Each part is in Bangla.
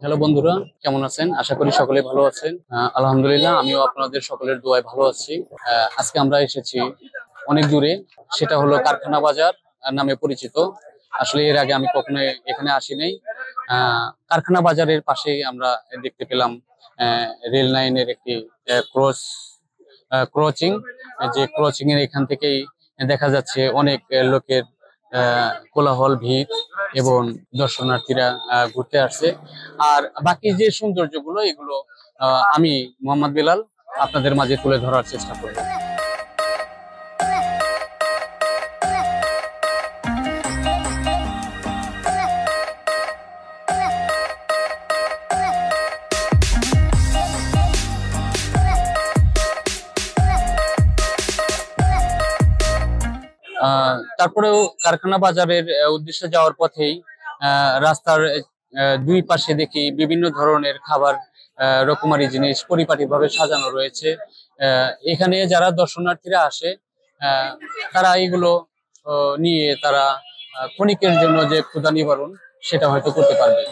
হ্যালো বন্ধুরা, কেমন আছেন? আশা করি সকলে ভালো আছেন। আলহামদুলিল্লাহ, আমিও আপনাদের সকলের দোয়ায় ভালো আছি। আজকে আমরা এসেছি অনেক দূরে, সেটা হলো কারখানা বাজার নামে পরিচিত। আসলে এর আগে আমি কখনো এখানে আসি নাই। কারখানা বাজারের পাশেই আমরা দেখতে পেলাম রেল লাইনের একটি ক্রসিং। যে ক্রসিং এর এখান থেকেই দেখা যাচ্ছে অনেক লোকের কোলাহল, ভিড় এবং দর্শনার্থীরা ঘুরতে আসছে। আর বাকি যে সৌন্দর্যগুলো, এগুলো আমি মোহাম্মদ বেলাল আপনাদের মাঝে তুলে ধরার চেষ্টা করব। তারপরেও কারখানা বাজারের উদ্দেশ্যে যাওয়ার পথেই রাস্তার দুই পাশে দেখি বিভিন্ন ধরনের খাবার, রকমারি জিনিস পরিপাটিভাবে সাজানো রয়েছে। এখানে যারা দর্শনার্থীরা আসে তারা এগুলো নিয়ে তারা ক্ষণিকের জন্য যে ক্ষুধা নিবারণ, সেটা হয়তো করতে পারবে।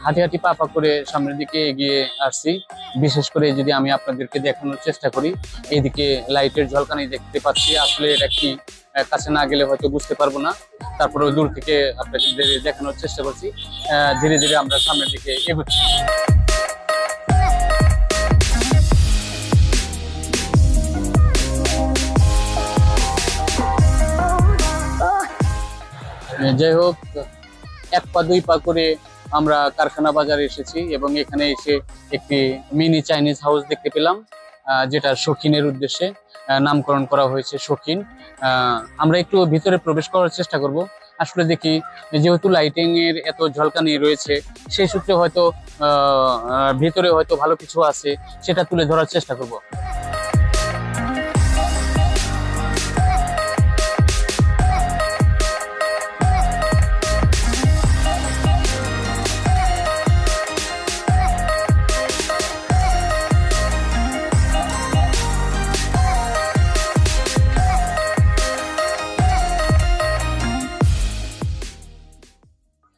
হাঁটি হাঁটি পা পা করে সামনের দিকে এগিয়ে আসছি। বিশেষ করে যদি আমি আপনাদেরকে দেখানোর চেষ্টা করি, এইদিকে লাইটের ঝলকানি দেখতে পাচ্ছি। আসলে এটা কি, কাছে না গেলে হয়তো বুঝতে পারবো না। তারপরে দূর থেকে আপনাদের দেখানোর চেষ্টা করছি। ধীরে ধীরে আমরা সামনের দিকে এগোচ্ছি। যাই হোক, এক পা দুই পা করে আমরা কারখানা বাজারে এসেছি এবং এখানে এসে একটি মিনি চাইনিজ হাউস দেখতে পেলাম, যেটা শৌখিনের উদ্দেশ্যে নামকরণ করা হয়েছে শৌখিন। আমরা একটু ভিতরে প্রবেশ করার চেষ্টা করব। আসলে দেখি, যেহেতু লাইটিং এর এত ঝলকানি রয়েছে, সেই সূত্রে হয়তো ভিতরে হয়তো ভালো কিছু আছে, সেটা তুলে ধরার চেষ্টা করব।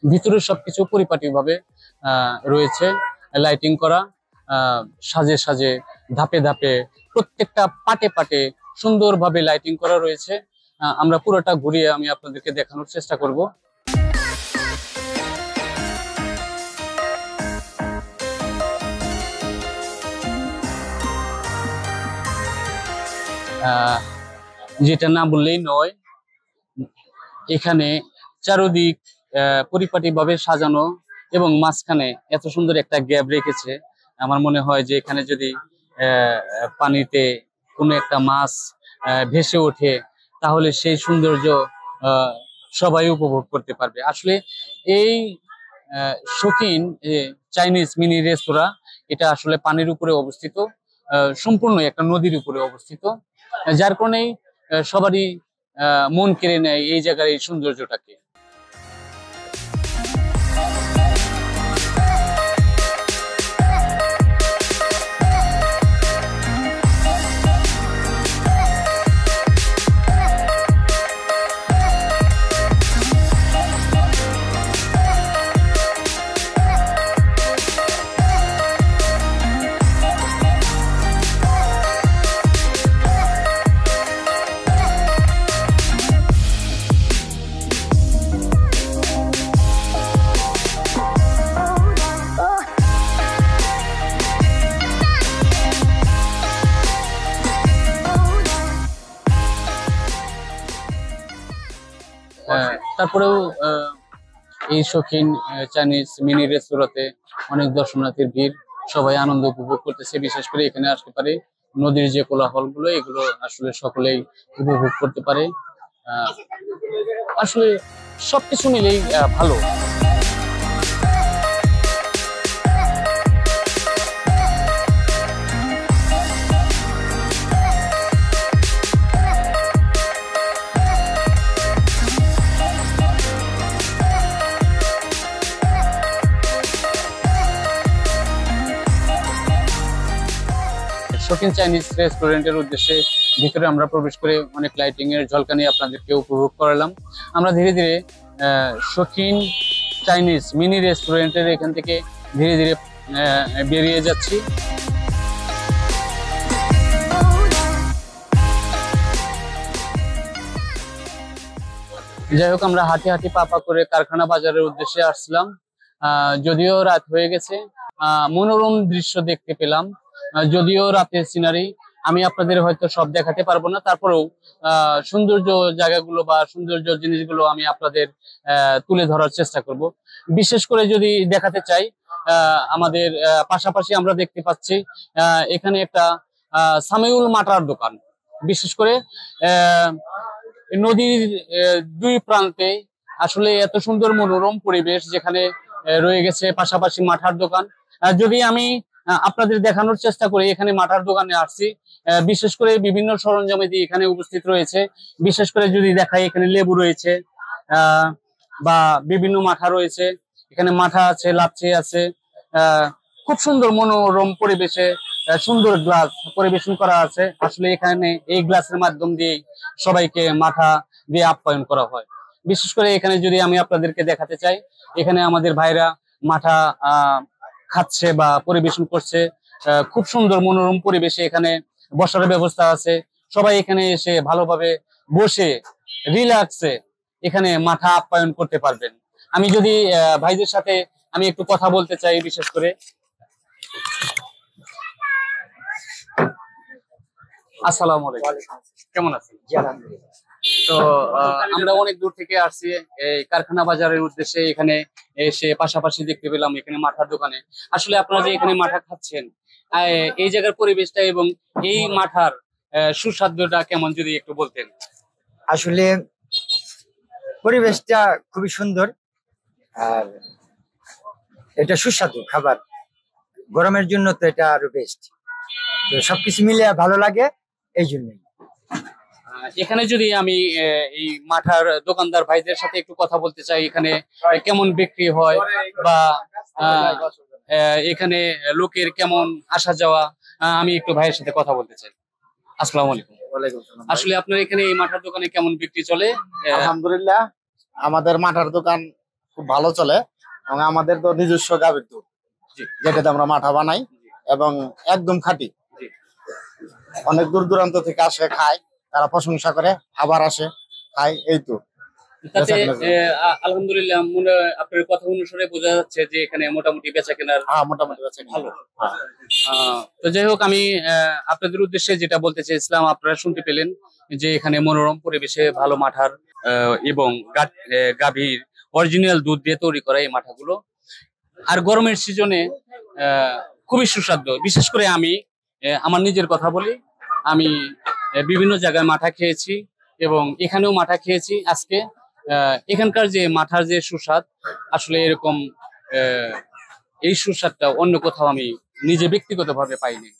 ভিতরে সবকিছু পরিপাটিভাবে রয়েছে, লাইটিং করা, সাজে সাজে, ধাপে ধাপে, প্রত্যেকটা পাটে পাটে সুন্দরভাবে লাইটিং করা রয়েছে। আমরা পুরোটা ঘুরিয়ে আমি আপনাদেরকে দেখানোর চেষ্টা করব। যেটা না বললেই নয়, এখানে চারদিক পরিপাটিভাবে সাজানো এবং মাঝখানে এত সুন্দর একটা গ্যাপ রেখেছে। আমার মনে হয় যে এখানে যদি পানিতে কোনো একটা মাছ ভেসে ওঠে, তাহলে সেই সৌন্দর্য সবাই উপভোগ করতে পারবে। আসলে এই শৌখিন চাইনিজ মিনি রেস্তোরাঁ, এটা আসলে পানির উপরে অবস্থিত, সম্পূর্ণ একটা নদীর উপরে অবস্থিত, যার কারণেই সবারই মন কেড়ে নেয় এই জায়গার এই সৌন্দর্যটাকে। তারপরেও এই শৌখিন চাইনিজ মিনি রেস্তোরাঁতে অনেক দর্শনার্থীর ভিড়, সবাই আনন্দ উপভোগ করতেছে। বিশেষ করে এখানে আসতে পারে নদীর যে কোলাহল গুলো, এগুলো আসলে সকলেই উপভোগ করতে পারে। আসলে সবকিছু মিলেই ভালো। শৌখিন চাইনিজ রেস্টুরেন্টের উদ্দেশ্যে ভিতরে আমরা প্রবেশ করে অনেক লাইটিং এর ঝলকানি আপনাদেরকে উপভোগ করালাম। আমরা ধীরে ধীরে শৌখিন চাইনিজ মিনি রেস্টুরেন্টের এখান থেকে ধীরে ধীরে বেরিয়ে যাচ্ছি। যাই হোক, আমরা হাঁটি হাঁটি পা করে কারখানা বাজারের উদ্দেশ্যে আসছিলাম। যদিও রাত হয়ে গেছে, মনোরম দৃশ্য দেখতে পেলাম। যদিও রাতের সিনারি আমি আপনাদের হয়তো সব দেখাতে পারবো না, তারপরেও সৌন্দর্য জায়গাগুলো বা সৌন্দর্য জিনিসগুলো আমি আপনাদের তুলে ধরার চেষ্টা করব। বিশেষ করে যদি দেখাতে চাই, আমাদের পাশাপাশি আমরা দেখতে পাচ্ছি এখানে একটা সামিউল মাটার দোকান। বিশেষ করে নদীর দুই প্রান্তে আসলে এত সুন্দর মনোরম পরিবেশ, যেখানে রয়ে গেছে পাশাপাশি মাঠার দোকান। যদি আমি আপনাদের দেখানোর চেষ্টা করি, এখানে মাঠার দোকানে আসছি, বিশেষ করে বিভিন্ন সরঞ্জামাদি এখানে উপস্থিত রয়েছে। বিশেষ করে যদি দেখাই, এখানে লেবু রয়েছে বা বিভিন্ন মাঠা রয়েছে। এখানে মাঠা আছে, লাচ্ছি আছে। খুব সুন্দর মনোরম পরিবেশে সুন্দর গ্লাস পরিবেশন করা আছে। আসলে এখানে এই গ্লাসের মাধ্যম দিয়ে সবাইকে মাঠা দিয়ে আপ্যায়ন করা হয়। বিশেষ করে এখানে যদি আমি আপনাদেরকে দেখাতে চাই, এখানে আমাদের ভাইরা মাঠা খাচ্ছে বা পরিবেশন করছে। খুব সুন্দর মনোরম পরিবেশে এখানে বসার ব্যবস্থা আছে। সবাই এখানে এসে ভালোভাবে বসে রিল্যাক্সে এখানে মাঠা আপ্যায়ন করতে পারবেন। আমি যদি ভাইদের সাথে আমি একটু কথা বলতে চাই, বিশেষ করে আসসালামু আলাইকুম, কেমন আছেন? তো আমরা অনেক দূর থেকে আসছি এই কারখানা বাজারের উদ্দেশ্যে। এখানে এসে পাশাপাশি দেখতে পেলাম এখানে মাঠার দোকানে। আসলে আপনারা যে এখানে মাঠা খাচ্ছেন, এই জায়গার পরিবেশটা এবং এই মাঠার সুস্বাদুটা কেমন যদি একটু বলতেন। আসলে পরিবেশটা খুবই সুন্দর, আর এটা সুস্বাদু খাবার। গরমের জন্য তো এটা আরো বেস্ট। তো সবকিছু মিলে ভালো লাগে, এই জন্যই। এখানে যদি আমি এই মাঠার দোকানদার ভাইদের সাথে একটু কথা বলতে চাই, এখানে কেমন বিক্রি হয় বা এখানে লোকের কেমন আসা যাওয়া, আমি একটু ভাইয়ের সাথে কথা বলতে চাই। আসসালামু আলাইকুম। আসলে আপনার এখানে এই মাঠার দোকানে কেমন বিক্রি চলে? আলহামদুলিল্লাহ, আমাদের মাঠার দোকান খুব ভালো চলে এবং আমাদের তো নিজস্ব গাভীর দুধ, যেটাতে আমরা মাঠা বানাই এবং একদম খাঁটি। অনেক দূর দূরান্ত থেকে আসে, খায়, তারা প্রশংসা করে, আবার আসে, খায়। এই তো আলহামদুলিল্লাহ, আপনার কথা অনুসারে বোঝা যাচ্ছে যে এখানে মোটামুটি বেচা কেনার মোটামুটি বেচা ভালো। তো যাই হোক, আমি আপনাদের উদ্দেশ্যে যেটা বলতে চাইছিলাম, আপনারা শুনতে পেলেন যে এখানে মনোরম পরিবেশে ভালো মাঠার এবং গাভীর অরিজিনাল দুধ দিয়ে তৈরি করা এই মাঠাগুলো। আর গরমের সিজনে খুবই সুস্বাদু। বিশেষ করে আমি আমার নিজের কথা বলি, আমি বিভিন্ন জায়গায় মাঠা খেয়েছি এবং এখানেও মাঠা খেয়েছি। আজকে এখানকার যে মাঠার যে সুস্বাদ, আসলে এরকম এই সুস্বাদটা অন্য কোথাও আমি নিজে ব্যক্তিগতভাবে পাইনি।